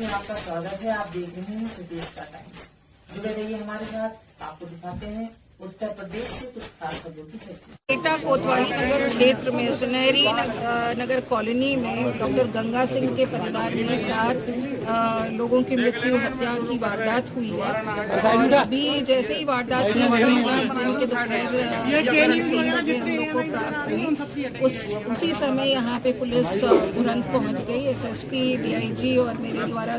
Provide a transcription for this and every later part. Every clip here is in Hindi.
में आपका स्वागत है। आप देख रहे हैं प्रदेश का टाइम। जुड़े रहिए हमारे साथ, आपको दिखाते हैं उत्तर प्रदेश से कुछ खास खबरों की चर्चा। एटा कोतवाली नगर क्षेत्र में सुनहरी नगर कॉलोनी में डॉक्टर गंगा सिंह के परिवार में 4 लोगों की मृत्यु हत्या की वारदात हुई है। और अभी जैसे ही वारदात की उनके दोपहर 3 बजे हम लोग को प्राप्त हुई, उसी समय यहाँ पे पुलिस तुरंत पहुँच गई। SSP, DIG और मेरे द्वारा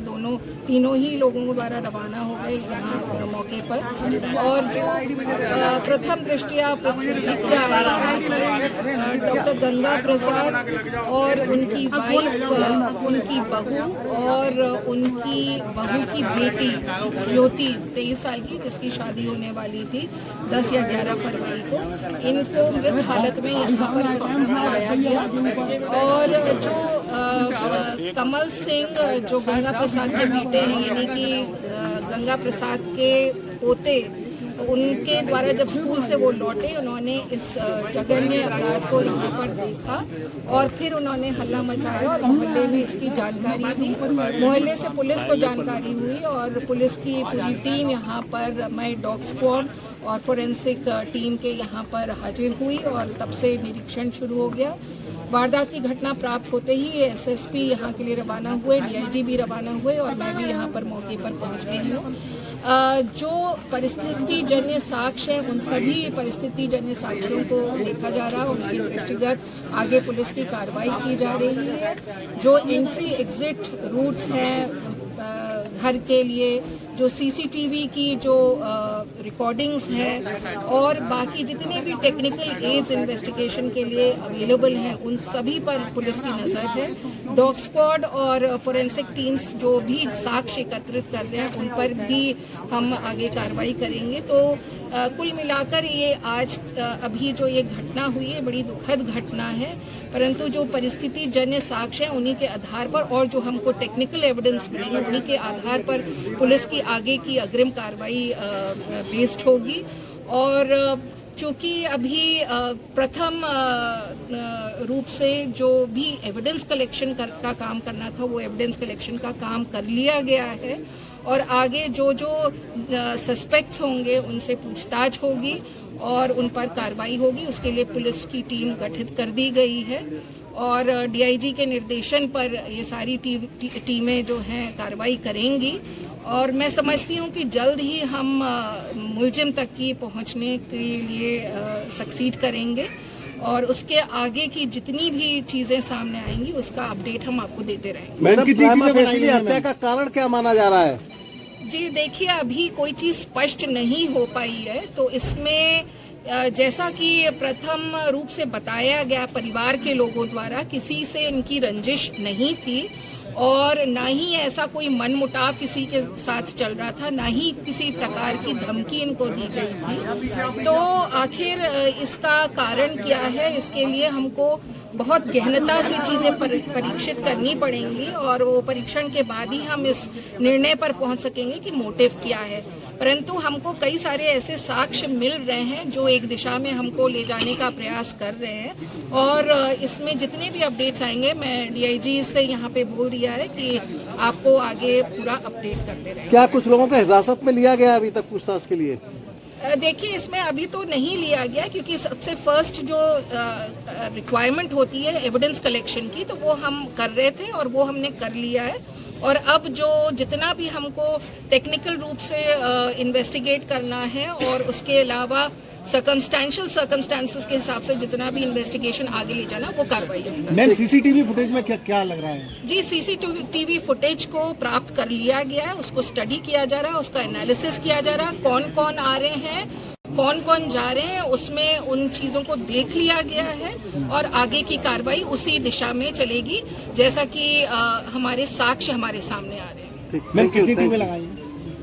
तीनों ही लोगों द्वारा रवाना हो गए यहाँ मौके पर। और जो प्रथम दृष्टिया डॉक्टर गंगा प्रसाद और उनकी वाइफ, उनकी बहू और उनकी बहू की बेटी ज्योति 23 साल की, जिसकी शादी होने वाली थी 10 या 11 फरवरी को, इनको मृत हालत में यहाँ पर पहुंचाया गया। और जो कमल सिंह जो गंगा प्रसाद के बेटे हैं, यानी कि गंगा प्रसाद के पोते, उनके द्वारा जब स्कूल से वो लौटे, उन्होंने इस जघन्य अपराध को यहाँ पर देखा और फिर उन्होंने हल्ला मचाया और मोहल्ले में इसकी जानकारी दी। मोहल्ले से पुलिस को जानकारी हुई और पुलिस की पूरी टीम यहाँ पर, मैं डॉग स्क्वाड और फोरेंसिक टीम के यहाँ पर हाजिर हुई और तब से निरीक्षण शुरू हो गया। वारदात की घटना प्राप्त होते ही SSP यहाँ के लिए रवाना हुए, DIG भी रवाना हुए और मैं भी यहाँ पर मौके पर पहुँच गई हूँ। जो परिस्थिति जन्य साक्ष्य है, उन सभी परिस्थिति जन्य साक्ष्यों को देखा जा रहा है, उनके दृष्टिगत आगे पुलिस की कार्रवाई की जा रही है। जो एंट्री एग्जिट रूट्स हैं घर के लिए, जो CCTV की जो रिकॉर्डिंग्स हैं और बाकी जितने भी टेक्निकल एड्स इन्वेस्टिगेशन के लिए अवेलेबल हैं, उन सभी पर पुलिस की नज़र है। डॉग स्क्वाड और फोरेंसिक टीम्स जो भी साक्ष्य एकत्रित कर रहे हैं, उन पर भी हम आगे कार्रवाई करेंगे। तो कुल मिलाकर ये आज अभी जो ये घटना हुई है, बड़ी दुखद घटना है, परंतु जो परिस्थिति जन्य साक्ष्य है उन्हीं के आधार पर और जो हमको टेक्निकल एविडेंस मिलेगा, उन्हीं के आधार पर पुलिस की आगे की अग्रिम कार्रवाई बेस्ड होगी। और चूँकि अभी प्रथम रूप से जो भी एविडेंस कलेक्शन का काम करना था, वो एविडेंस कलेक्शन का काम कर लिया गया है और आगे जो सस्पेक्ट्स होंगे उनसे पूछताछ होगी और उन पर कार्रवाई होगी। उसके लिए पुलिस की टीम गठित कर दी गई है और DIG के निर्देशन पर ये सारी टीमें जो हैं कार्रवाई करेंगी और मैं समझती हूँ कि जल्द ही हम मुलजिम तक की पहुँचने के लिए सक्सीड करेंगे और उसके आगे की जितनी भी चीजें सामने आएंगी उसका अपडेट हम आपको देते रहेंगे। मैडम, हत्या का कारण क्या माना जा रहा है? जी देखिए, अभी कोई चीज स्पष्ट नहीं हो पाई है। तो इसमें जैसा कि प्रथम रूप से बताया गया परिवार के लोगों द्वारा, किसी से इनकी रंजिश नहीं थी और ना ही ऐसा कोई मनमुटाव किसी के साथ चल रहा था, ना ही किसी प्रकार की धमकी इनको दी गई थी। तो आखिर इसका कारण क्या है, इसके लिए हमको बहुत गहनता से चीजें परीक्षित करनी पड़ेंगी और वो परीक्षण के बाद ही हम इस निर्णय पर पहुंच सकेंगे कि मोटिव क्या है। परंतु हमको कई सारे ऐसे साक्ष्य मिल रहे हैं जो एक दिशा में हमको ले जाने का प्रयास कर रहे हैं और इसमें जितने भी अपडेट्स आएंगे, मैं DIG से यहाँ पे बोल दिया है कि आपको आगे पूरा अपडेट करते रहेंगे। क्या कुछ लोगों को हिरासत में लिया गया अभी तक पूछताछ के लिए? देखिए, इसमें अभी तो नहीं लिया गया क्योंकि सबसे फर्स्ट जो रिक्वायरमेंट होती है एविडेंस कलेक्शन की, तो वो हम कर रहे थे और वो हमने कर लिया है। और अब जो जितना भी हमको टेक्निकल रूप से इन्वेस्टिगेट करना है और उसके अलावा सर्कमस्टेंसेस के हिसाब से जितना भी इन्वेस्टिगेशन आगे ले जाना, वो कार्रवाई होगी। मैम, CCTV फुटेज में क्या लग रहा है? जी, CCTV फुटेज को प्राप्त कर लिया गया है, उसको स्टडी किया जा रहा है, उसका एनालिसिस किया जा रहा है, कौन कौन आ रहे हैं, कौन कौन जा रहे हैं, उसमें उन चीजों को देख लिया गया है और आगे की कार्रवाई उसी दिशा में चलेगी जैसा कि हमारे साक्ष्य हमारे सामने आ रहे हैं। मैम, कितनी टीमें लगाई?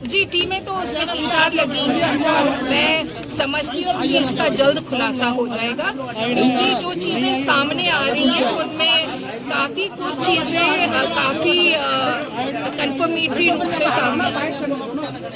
जी, टीमें तो उसमें 3-4 लगी हैं और मैं समझती हूँ कि इसका जल्द खुलासा हो जाएगा क्योंकि जो चीजें सामने आ रही हैं उनमें काफी कुछ चीजें काफी कंफर्मेटरी रूप से सामने